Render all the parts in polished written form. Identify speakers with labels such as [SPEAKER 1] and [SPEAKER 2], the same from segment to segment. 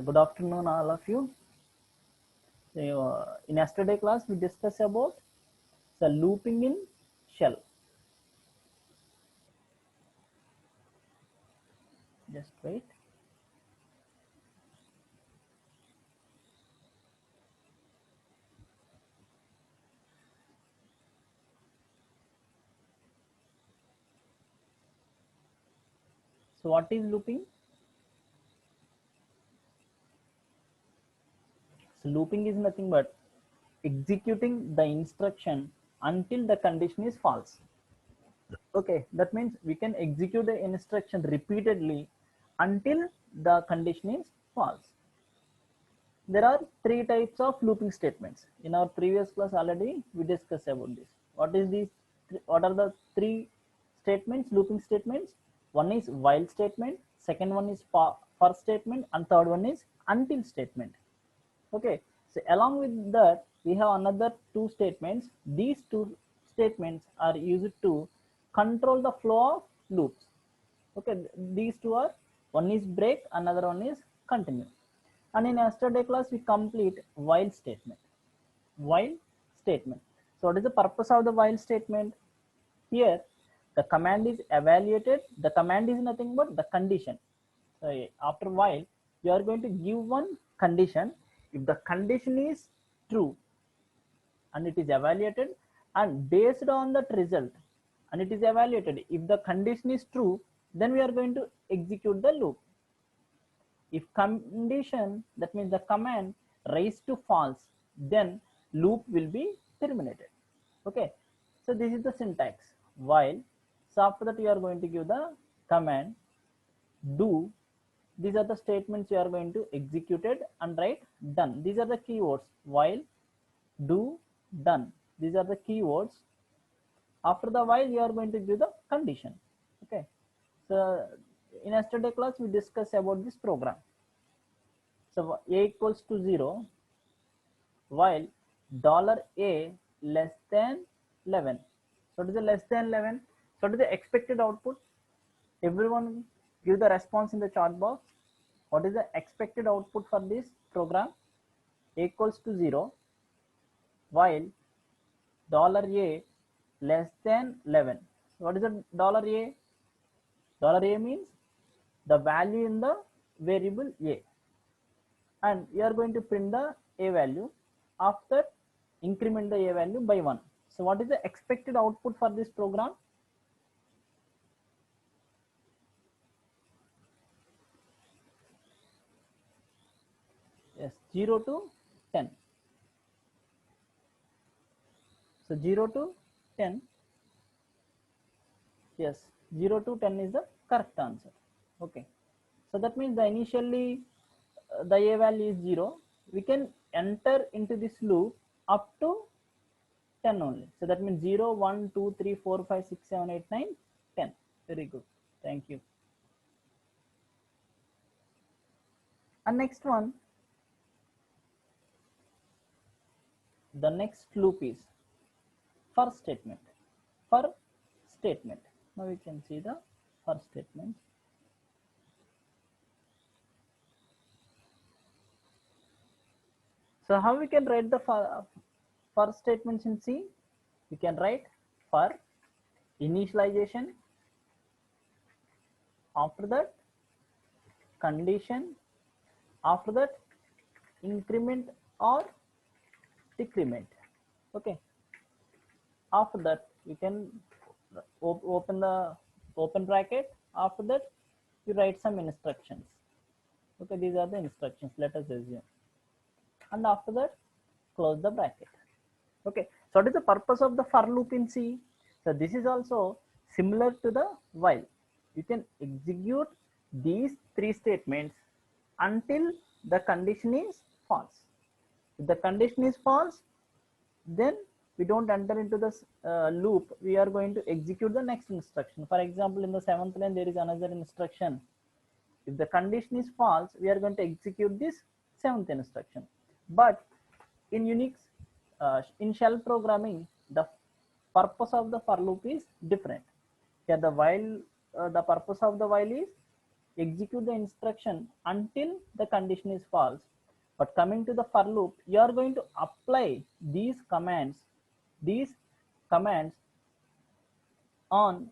[SPEAKER 1] So good afternoon, all of you. So, in yesterday class, we discussed about the looping in shell. Just wait. So what is looping? So looping is nothing but executing the instruction until the condition is false. Okay, that means we can execute the instruction repeatedly until the condition is false. There are three types of looping statements. In our previous class already we discussed about this. What are the three statements, looping statements? One is while statement, second one is for statement, and third one is until statement. Okay, so along with that we have another two statements. These two statements are used to control the flow of loops. Okay, these two are, one is break, another one is continue. And in yesterday class we complete while statement. While statement. So what is the purpose of the while statement? Here the command is evaluated. The command is nothing but the condition. So after while you are going to give one condition. If the condition is true and it is evaluated, and based on that result and it is evaluated, if the condition is true, then we are going to execute the loop. If condition, that means the command, raised to false, then loop will be terminated. Okay, so this is the syntax. While, so after that you are going to give the command do. These are the statements you are going to execute it, and write done. These are the keywords: while, do, done. These are the keywords. After the while you are going to give the condition. Okay, so in yesterday class we discussed about this program. So a equals to 0 while $a less than 11. So what is the less than 11? So what is the expected output? Everyone give the response in the chat box. What is the expected output for this program? A equals to 0 while $a less than 11. So what is the $a? $a means the value in the variable a, and you are going to print the a value. After increment the a value by 1. So what is the expected output for this program? Yes, 0 to 10. So 0 to 10. Yes, 0 to 10 is the correct answer. Okay, so that means the initially the a value is 0. We can enter into this loop up to 10 only. So that means 0, 1, 2, 3, 4, 5, 6, 7, 8, 9, 10. Very good. Thank you. And next one, the next loop is for statement. For statement. Now we can see the for statement. So how we can write the for statements in C? We can write for initialization, after that condition, after that increment or decrement. Okay, after that we can open the open bracket. After that you write some instructions. Okay, these are the instructions, let us assume, and after that close the bracket. Okay, so what is the purpose of the for loop in C? So this is also similar to the while. You can execute these three statements until the condition is false. If the condition is false, then we don't enter into this loop. We are going to execute the next instruction. For example, in the 7th line there is another instruction. If the condition is false, we are going to execute this 7th instruction. But in Unix, in shell programming, the purpose of the for loop is different. Here the while, the purpose of the while is execute the instruction until the condition is false. But coming to the for loop, you are going to apply these commands on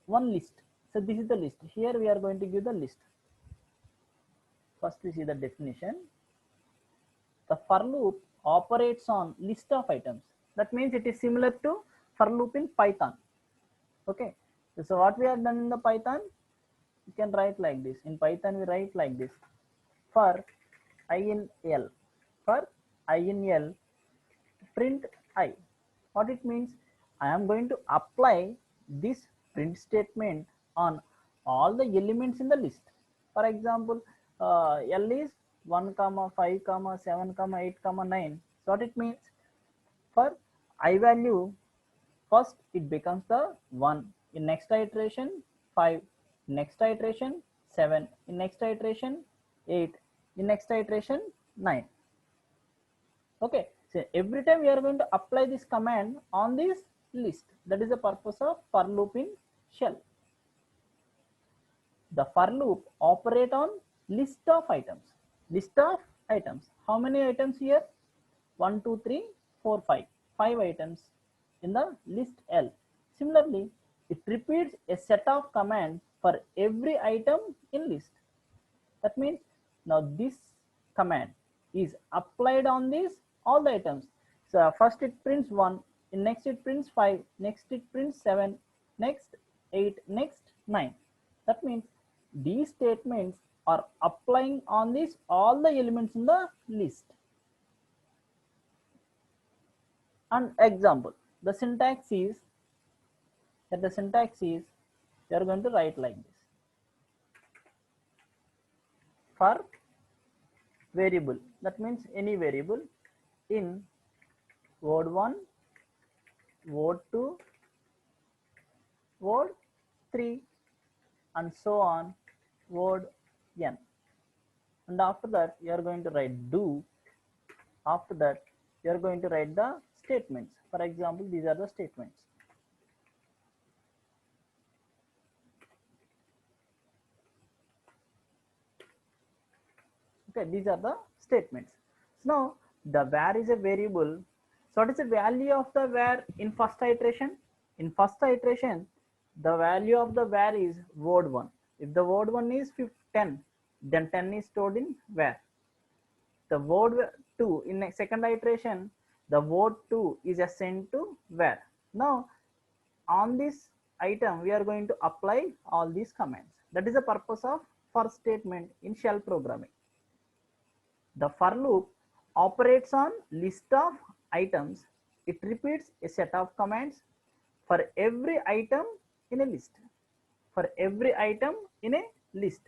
[SPEAKER 1] one list. So this is the list. Here we are going to give the list. First we see the definition. The for loop operates on list of items. That means it is similar to for loop in Python. Okay. So what we have done in the Python, you can write like this. In Python we write like this. For I in L. For I in L, print I. What it means? I am going to apply this print statement on all the elements in the list. For example, L is 1, 5, 7, 8, 9. So what it means? For I value, first it becomes the 1. In next iteration, 5. Next iteration, 7. In next iteration, 8. In next iteration, 9. Okay. So every time we are going to apply this command on this list. That is the purpose of for loop in shell. The for loop operate on list of items. List of items. How many items here? 1, 2, 3, 4, 5. 5 items in the list L. Similarly, it repeats a set of commands for every item in list. That means now this command is applied on these all the items. So first it prints 1, in next it prints 5, next it prints 7, next 8, next 9. That means these statements are applying on these all the elements in the list. An example, the syntax is you are going to write like this. For variable, that means any variable in word 1, word 2, word 3, and so on, word n. And after that you are going to write do. After that you are going to write the statements. For example, these are the statements. Okay, these are the statements. So now the var is a variable. So what is the value of the var in first iteration? In first iteration, the value of the var is word 1. If the word 1 is 10, then 10 is stored in var. The word 2 in the second iteration, the word 2 is assigned to var. Now on this item we are going to apply all these commands. That is the purpose of for statement in shell programming. The for loop operates on list of items. It repeats a set of commands for every item in a list. For every item in a list.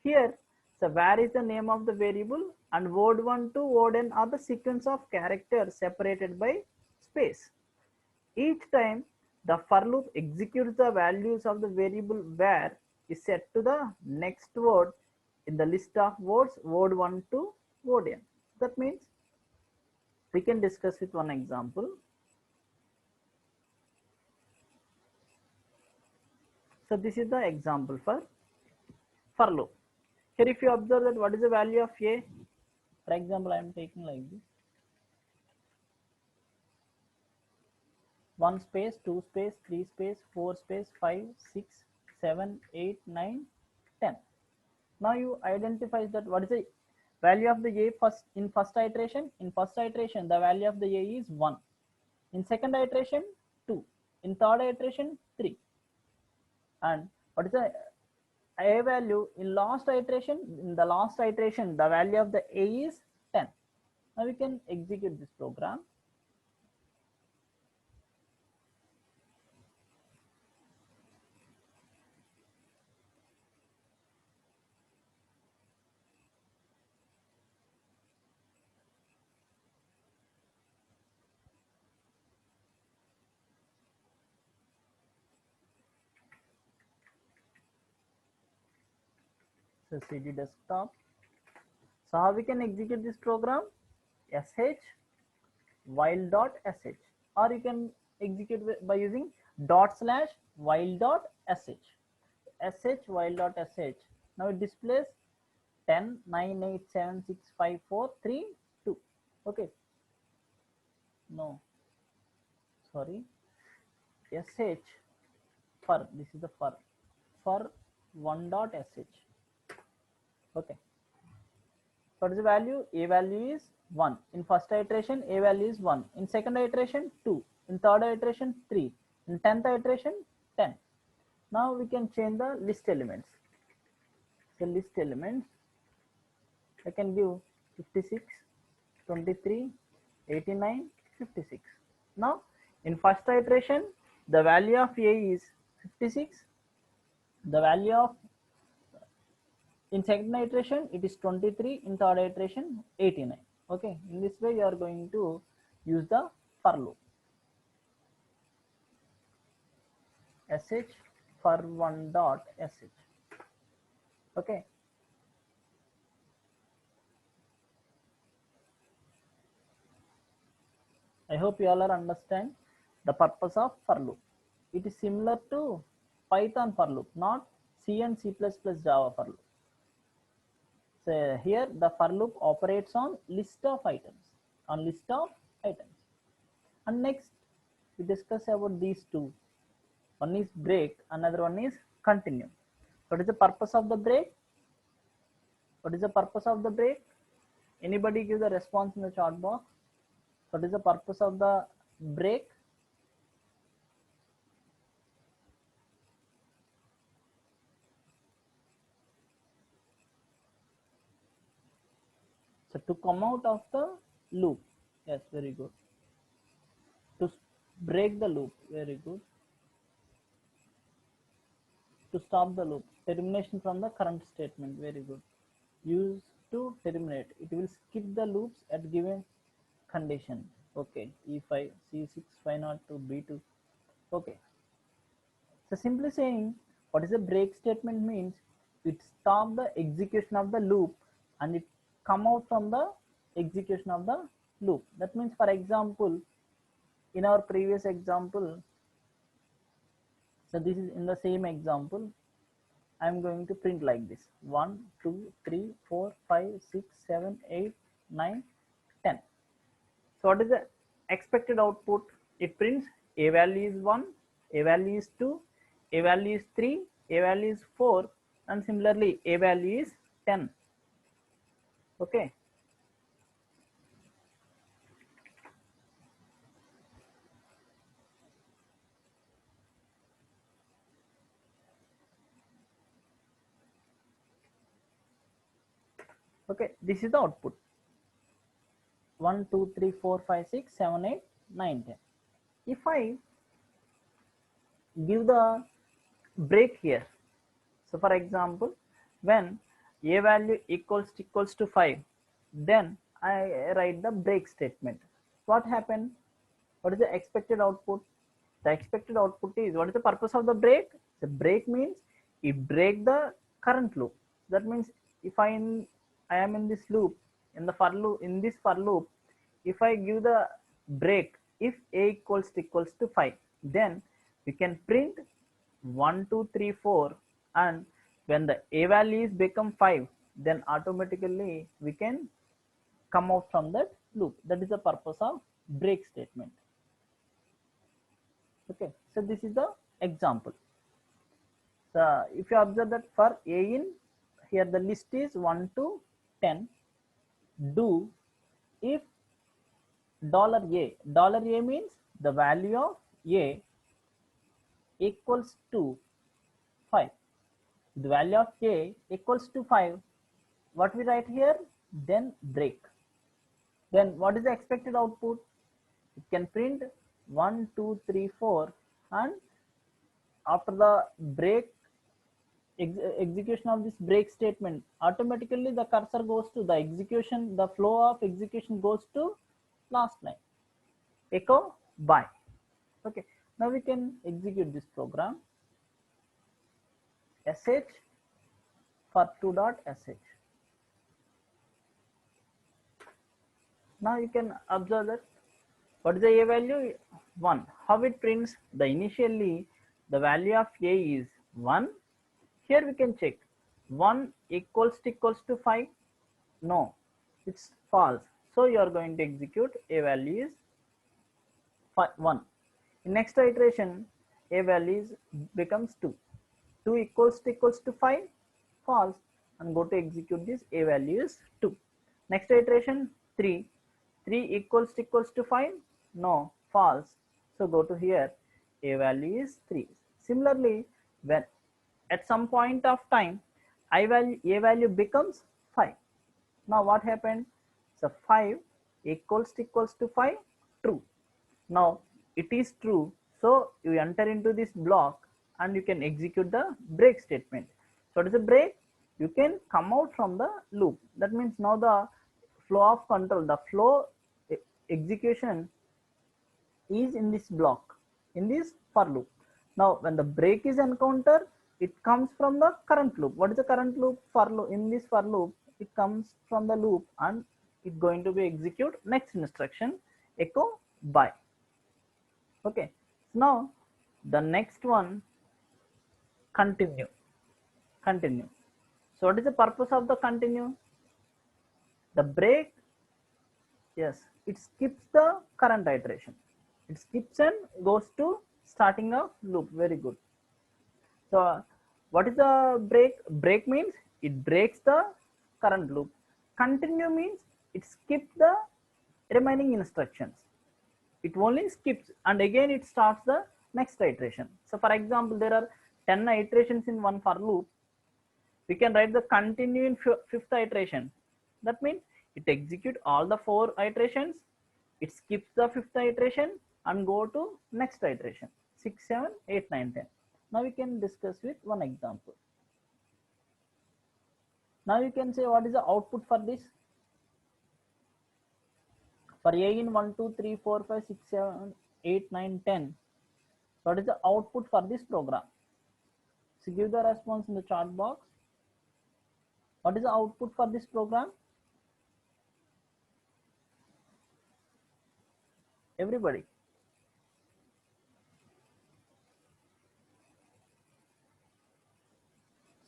[SPEAKER 1] Here, so var is the name of the variable and word 1 to word n are the sequence of characters separated by space. Each time the for loop executes, the values of the variable var is set to the next word in the list of words, word 1 to word n. That means we can discuss with one example. So this is the example for loop. Here if you observe that what is the value of a, for example I am taking like this, 1 space, 2 space, 3 space, 4 space, 5, 6, 7, 8, 9, 10. Now you identify that what is the value of the a first in first iteration. In first iteration the value of the a is 1. In second iteration 2. In third iteration 3. And what is the a value in last iteration? In the last iteration the value of the a is 10. Now we can execute this program. So cd desktop. So how we can execute this program? Sh while.sh, or you can execute by using /while.sh. sh while dot sh. Now it displays 10, 9, 8, 7, 6, 5, 4, 3, 2. Okay. No, sorry. sh for, this is the for 1 dot sh. Okay. What is the value? A value is 1. In first iteration, A value is 1. In second iteration, 2. In third iteration, 3. In 10th iteration, 10. Now we can change the list elements. So list elements, I can give 56, 23, 89, 56. Now in first iteration, the value of A is 56. The value of, in second iteration it is 23, in third iteration 89. Okay, in this way you are going to use the for loop. sh for 1 dot sh. Okay. I hope you all are understand the purpose of for loop. It is similar to Python for loop, not C and C++ Java for loop. So here the for loop operates on list of items, And next we discuss about these two. One is break, another one is continue. What is the purpose of the break? What is the purpose of the break? Anybody give the response in the chat box? What is the purpose of the break? So to come out of the loop. Yes, very good. To break the loop, very good. To stop the loop, termination from the current statement, very good. Use to terminate, it will skip the loops at given condition. Okay, E5, C6, 502, B2. Okay. So simply saying, what is a break statement means, it stop the execution of the loop and it come out from the execution of the loop. That means, for example, in our previous example, so this is in the same example, I am going to print like this: 1, 2, 3, 4, 5, 6, 7, 8, 9, 10. So what is the expected output? It prints A value is 1, A value is 2, A value is 3, A value is 4, and similarly A value is 10. Okay. Okay, this is the output. 1, 2, 3, 4, 5, 6, 7, 8, 9, 10. If I give the break here, so for example, when A value equals to 5, then I write the break statement. What happened? What is the expected output? The expected output is, what is the purpose of the break? The break means it break the current loop. That means if I am in this loop, in this for loop, if I give the break, if A equals to 5, then we can print 1, 2, 3, 4, and when the A values become 5, then automatically we can come out from that loop. That is the purpose of break statement. Okay, so this is the example. So if you observe that for A in, here the list is 1 to 10. Do if $A means the value of A equals to 5. The value of A equals to 5. What we write here? Then break. Then what is the expected output? It can print 1, 2, 3, 4, and after the break execution of this break statement, automatically the cursor goes to the execution, the flow of execution goes to last line, echo by. Okay, now we can execute this program. Sh for 2.sh. Now you can observe that what is the A value? 1. How it prints? The initially the value of A is 1, Here we can check 1 equals to 5. No, it's false. So you are going to execute a value is 1. In next iteration, a value is becomes 2. 2 equals to 5, false, and go to execute this, a value is 2. Next iteration, 3. 3 equals to 5, no, false. So go to here, a value is 3. Similarly, when at some point of time, a value becomes 5. Now what happened? So 5 equals to 5, true. Now it is true, so you enter into this block and you can execute the break statement. So what is a break? You can come out from the loop. That means now the flow of control, the flow execution is in this block, in this for loop. Now when the break is encountered, it comes from the current loop. What is the current loop? For loop. In this for loop, it comes from the loop and it's going to be execute next instruction, echo by. Okay, now the next one, continue. So what is the purpose of the continue? The break, yes, it skips the current iteration. It skips and goes to starting of loop. Very good. So what is the break? Break means it breaks the current loop. Continue means it skips the remaining instructions. It only skips and again it starts the next iteration. So for example, there are 10 iterations in one for loop. We can write the continue in fifth iteration. That means it executes all the 4 iterations, it skips the 5th iteration and go to next iteration, 6, 7, 8, 9, 10. Now we can discuss with one example. Now you can say what is the output for this? For A in 1, 2, 3, 4, 5, 6, 7, 8, 9, 10. What is the output for this program? So give the response in the chat box. What is the output for this program? Everybody.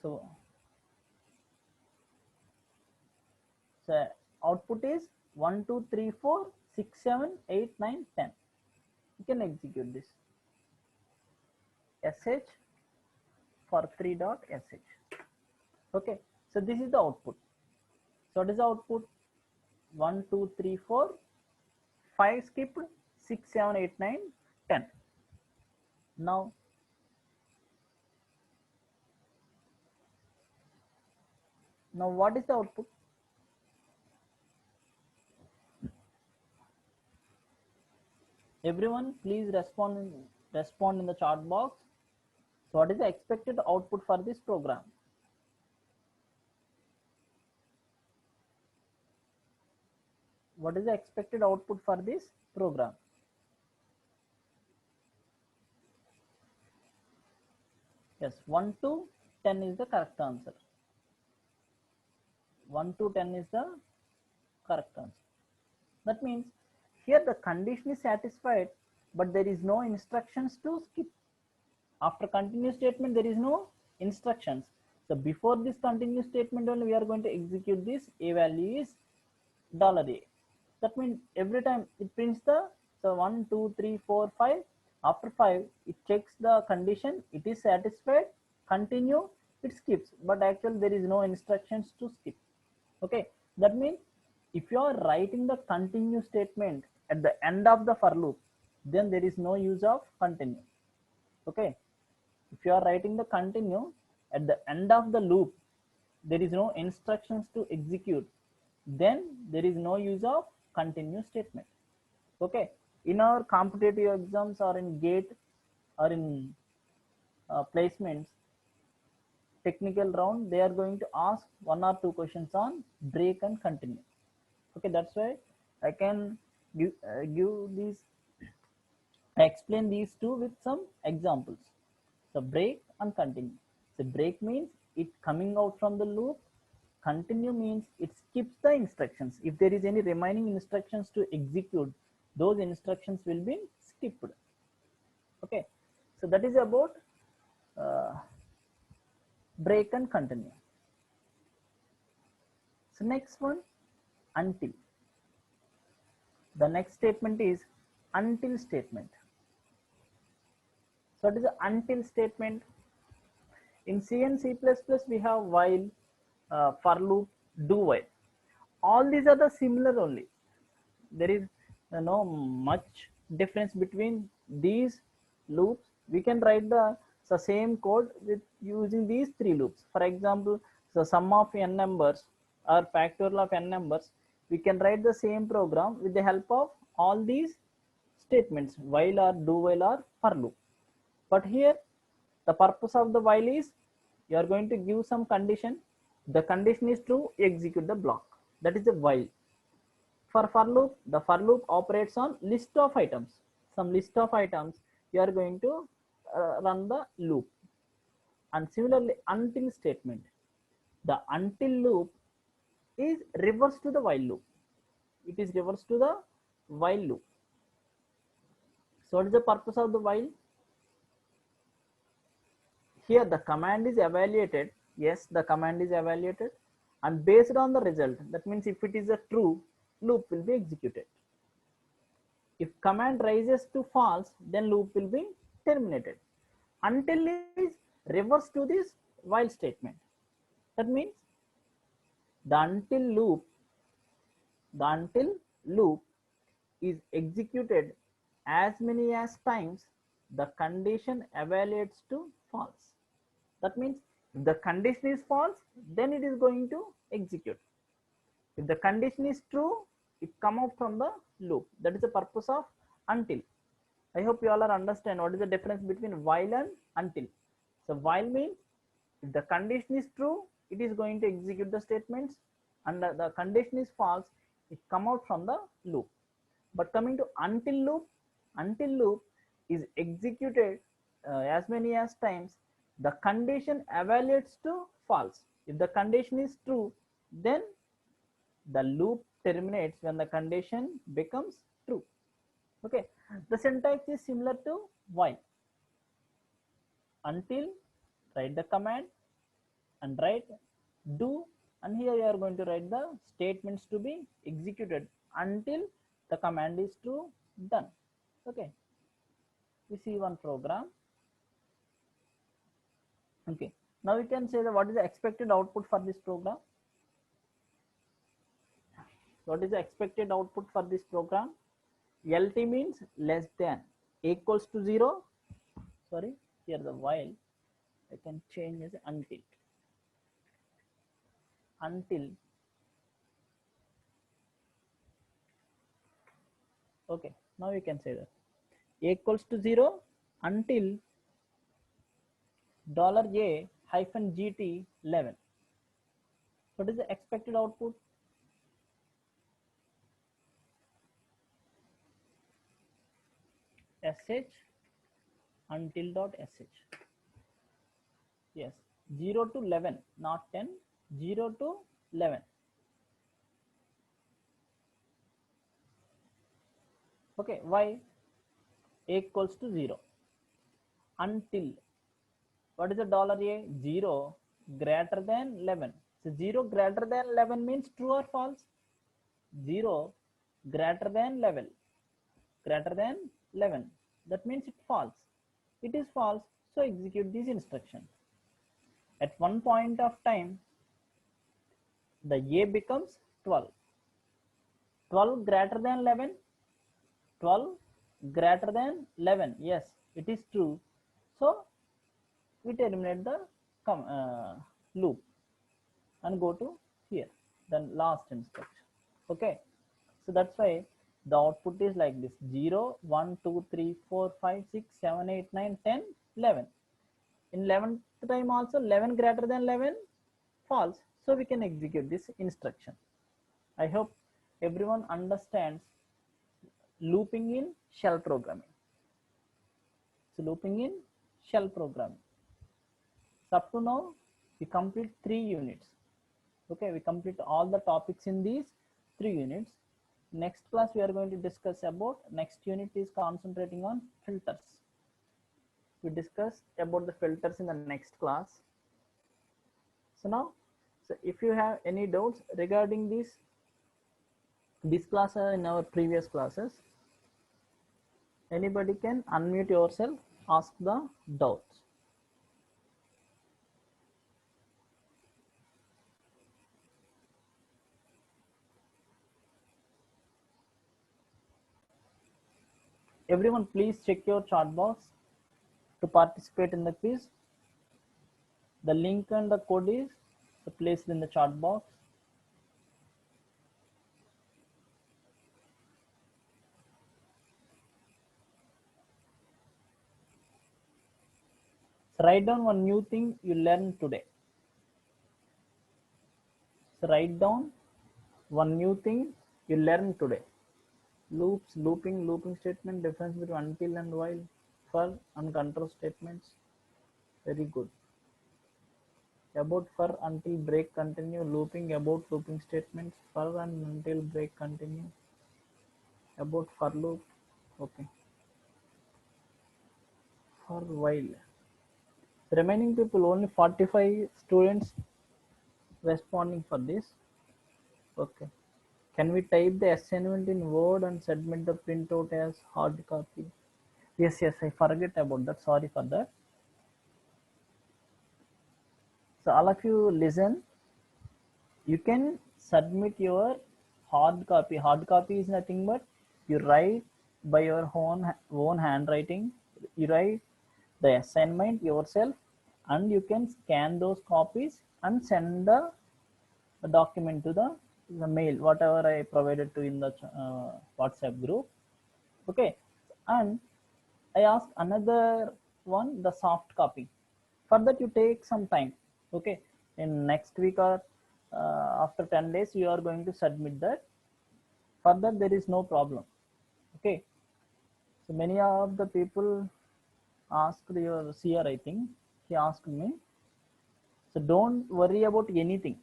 [SPEAKER 1] So output is 1, 2, 3, 4, 6, 7, 8, 9, 10. You can execute this. sh for 3.sh. Okay, so this is the output. So what is the output? 1, 2, 3, 4, 5 skipped, 6, 7, 8, 9, 10. Now what is the output? Everyone please respond in the chat box. So what is the expected output for this program? What is the expected output for this program? Yes, 1 to 10 is the correct answer. 1 to 10 is the correct answer. That means here the condition is satisfied, but there is no instructions to skip. After continue statement, there is no instructions. So before this continue statement only, we are going to execute this. A value is $a. That means every time it prints the 1, 2, 3, 4, 5. After 5, it checks the condition. It is satisfied. Continue. It skips. But actually there is no instructions to skip. Okay. That means if you are writing the continue statement at the end of the for loop, then there is no use of continue. Okay. If you are writing the continue at the end of the loop, there is no instructions to execute, then there is no use of continue statement. Okay. In our competitive exams or in GATE or in placements, technical round, they are going to ask 1 or 2 questions on break and continue. Okay, that's why I can give these, I explain these two with some examples. So break and continue. So break means it coming out from the loop. Continue means it skips the instructions. If there is any remaining instructions to execute, those instructions will be skipped. Okay, so that is about break and continue. So next one, until. The next statement is until statement. So what is the until statement? In C and C++, we have while, for loop, do while. All these are the similar only. There is no much difference between these loops. We can write the same code with using these three loops. For example, the sum of n numbers or factorial of n numbers, we can write the same program with the help of all these statements, while or do while or for loop. But here the purpose of the while is you are going to give some condition. The condition is true, execute the block. That is the while. For loop, the for loop operates on list of items. Some list of items you are going to run the loop. And similarly, until statement. The until loop is reverse to the while loop. It is reverse to the while loop. So what is the purpose of the while? Here the command is evaluated. Yes, the command is evaluated, and based on the result, that means if it is a true, loop will be executed. If command rises to false, then loop will be terminated. Until is reverse to this while statement. That means the until loop is executed as many as times the condition evaluates to false. That means if the condition is false, then it is going to execute. If the condition is true, it come out from the loop. That is the purpose of until. I hope you all are understand what is the difference between while and until. So while means if the condition is true, it is going to execute the statements, and the condition is false, it come out from the loop. But coming to until loop is executed as many as times the condition evaluates to false. If the condition is true, then the loop terminates when the condition becomes true. Okay, the syntax is similar to while. Until, write the command and write do, and here you are going to write the statements to be executed until the command is true, done. Okay, we see one program. Okay, now we can say that what is the expected output for this program. What is the expected output for this program? LT means less than, equals to 0. Sorry, here the while I can change as until. Okay, now you can say that equals to 0 until $a -gt 11. What is the expected output? sh until dot sh. Yes, 0 to 11, not 10, 0 to 11. Okay, why? Equals to 0 until, what is the $a? 0 greater than 11. So 0 greater than 11 means true or false? 0 greater than 11, that means it false. It is false, so execute this instruction. At one point of time, the a becomes 12. 12 greater than 11, 12 greater than 11, yes, it is true. So we terminate the loop and go to here, then last instruction. Okay, so that's why the output is like this: 0, 1, 2, 3, 4, 5, 6, 7, 8, 9, 10, 11. In 11th time also 11 greater than 11, false, so we can execute this instruction. I hope everyone understands looping in shell programming. So looping in shell programming. So up to now we complete 3 units. Okay, we complete all the topics in these 3 units. Next class we are going to discuss about, next unit is concentrating on filters. We discuss about the filters in the next class. So now, so if you have any doubts regarding this class or in our previous classes, anybody can unmute yourself, ask the doubts. Everyone, please check your chat box to participate in the quiz. The link and the code is placed in the chat box. So write down one new thing you learned today. So write down one new thing you learned today. Loops, looping statement, difference between until and while, for and control statements. Very good. About, for, until, break, continue, looping, about, looping statements, for and until, break, continue, about, for loop. Okay. For while. The remaining people, only 45 students responding for this. Okay. Can we type the assignment in Word and submit the printout as hard copy? Yes, I forget about that. Sorry for that. So all of you listen. You can submit your hard copy. Hard copy is nothing but you write by your own handwriting. You write the assignment yourself, and you can scan those copies and send the document to the mail, whatever I provided to in the WhatsApp group. Okay, and I asked another one, the soft copy. For that, you take some time. Okay, in next week or after 10 days, you are going to submit that. For that, there is no problem. Okay, so many of the people asked your CR, I think he asked me. So don't worry about anything.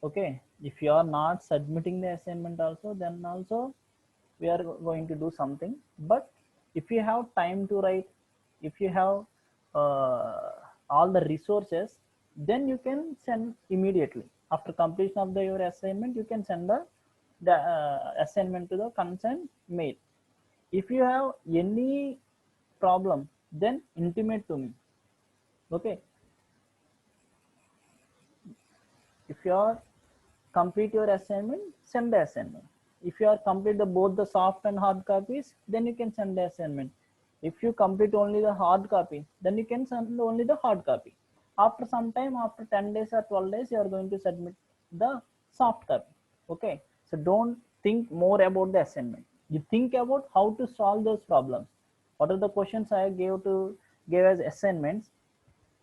[SPEAKER 1] Okay, if you are not submitting the assignment also, then also we are going to do something. But if you have time to write, if you have all the resources, then you can send immediately after completion of your assignment. You can send the assignment to the concerned mail. If you have any problem, then intimate to me. Okay, if you are complete your assignment, send the assignment. If you are complete both the soft and hard copies, then you can send the assignment. If you complete only the hard copy, then you can send only the hard copy. After some time, after 10 days or 12 days, you are going to submit the soft copy. Okay, so don't think more about the assignment. You think about how to solve those problems. What are the questions I gave as assignments?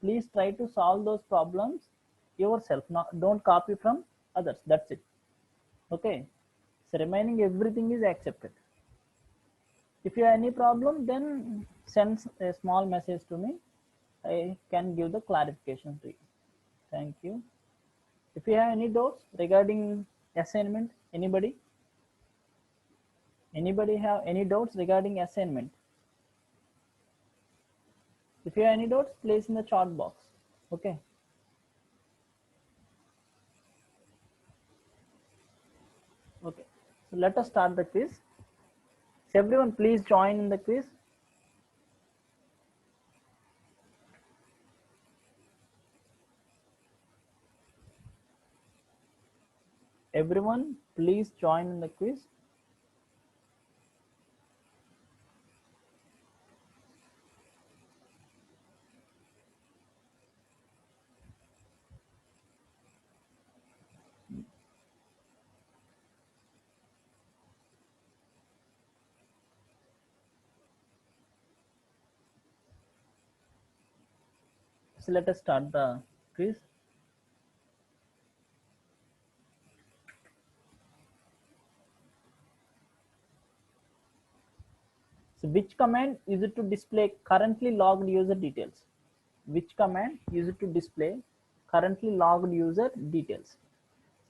[SPEAKER 1] Please try to solve those problems yourself. Not, don't copy from others. That's it. Okay, so remaining everything is accepted. If you have any problem, then send a small message to me. I can give the clarification to you. Thank you. If you have any doubts regarding assignment, anybody have any doubts regarding assignment? If you have any doubts, place in the chat box. Okay. Okay, so let us start the quiz. So everyone, please join in the quiz. Everyone, please join in the quiz. So let us start the quiz. So which command used to display currently logged user details? Which command used to display currently logged user details?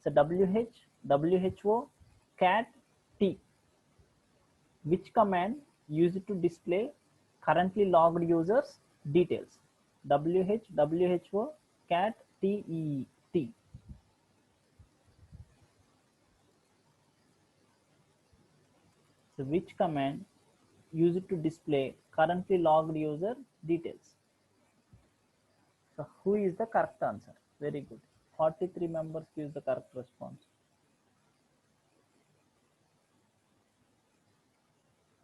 [SPEAKER 1] So who, cat, t. Which command used to display currently logged users details? who, cat, tee. FT. So which command used to display currently logged user details? So who is the correct answer? Very good. 43 members gives the correct response.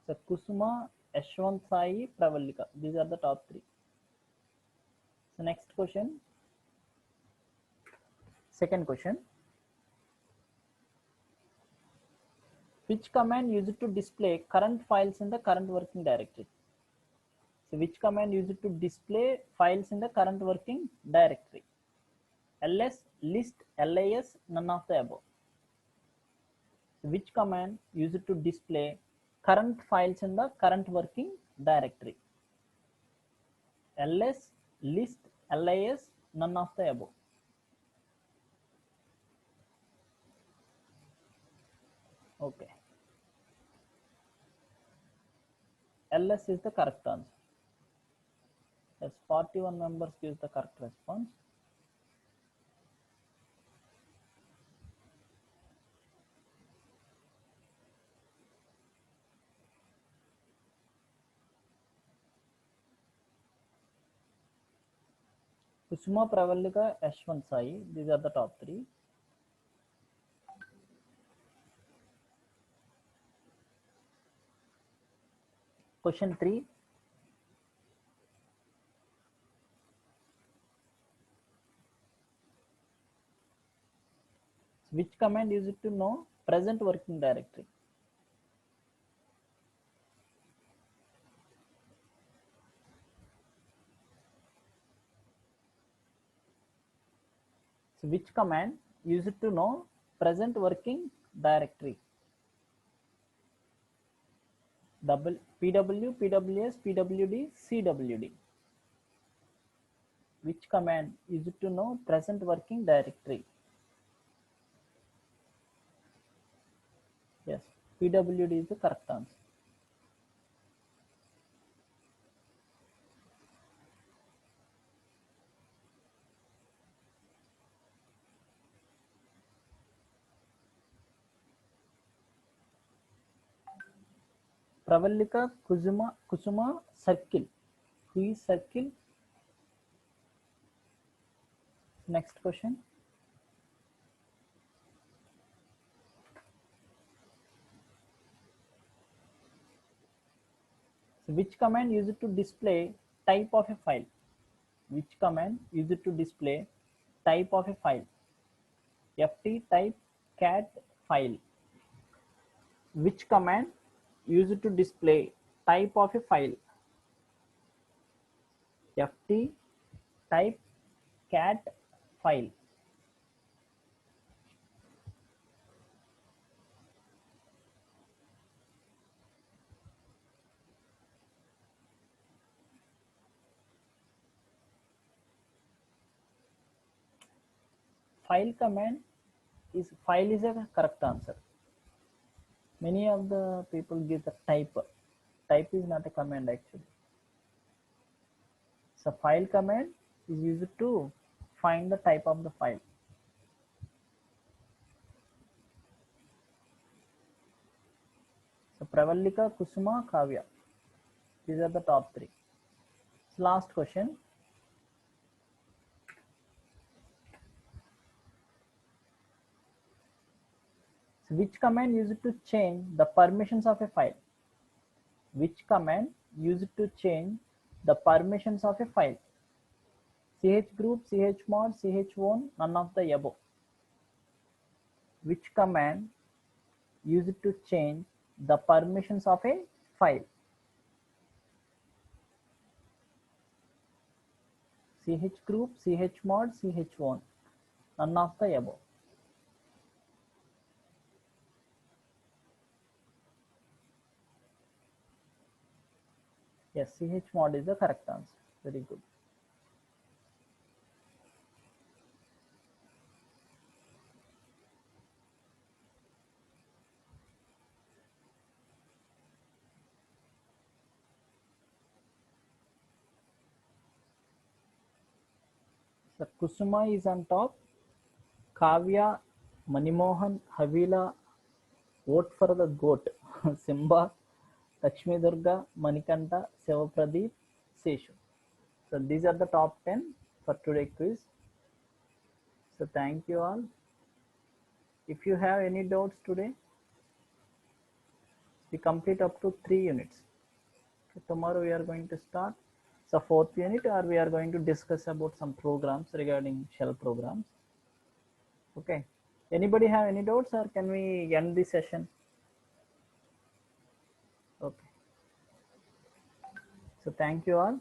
[SPEAKER 1] So Kusuma, Ashwant Sai, Pravalika. These are the top three. So next question. Second question. Which command used to display current files in the current working directory? So which command used to display files in the current working directory? ls, list, lis, none of the above. So which command used to display current files in the current working directory? ls, list, lis, none of the above. Okay. ls is the correct answer. Yes, 41 members gives the correct response. Kusuma, Pravalika, Ashwant Sai, these are the top three. Question 3. Which command used to know present working directory? So which command used to know present working directory? PW, PWS, PWD, CWD. Which command used to know present working directory? Yes, PWD is the correct answer. Pravalika, Kusuma, Circle. Who is Circle? Next question. So which command used to display type of a file? Which command used to display type of a file? FT type cat file. Which command used to display type of a file? FT type cat file. File command is file is a correct answer. Many of the people give the type. Type is not a command actually. So file command is used to find the type of the file. So Pravalika, Kusuma, Kavya. These are the top three. So last question. So which command used to change the permissions of a file? Which command used to change the permissions of a file? Chgroup, chmod, chown, none of the above. Which command used to change the permissions of a file? Chgroup, chmod, chown, none of the above. Yes, chmod is the correct answer. Very good. So Kusuma is on top, Kavya, Manimohan, Havila, vote for the goat. Simba, Lakshmi Durga, Manikanta, Sivapradeep, Seshu. So these are the top 10 for today quiz. So thank you all. If you have any doubts today, we complete up to 3 units. So tomorrow we are going to start the 4th unit, or we are going to discuss about some programs regarding shell programs. Okay. Anybody have any doubts, or can we end the session? Okay. So thank you all.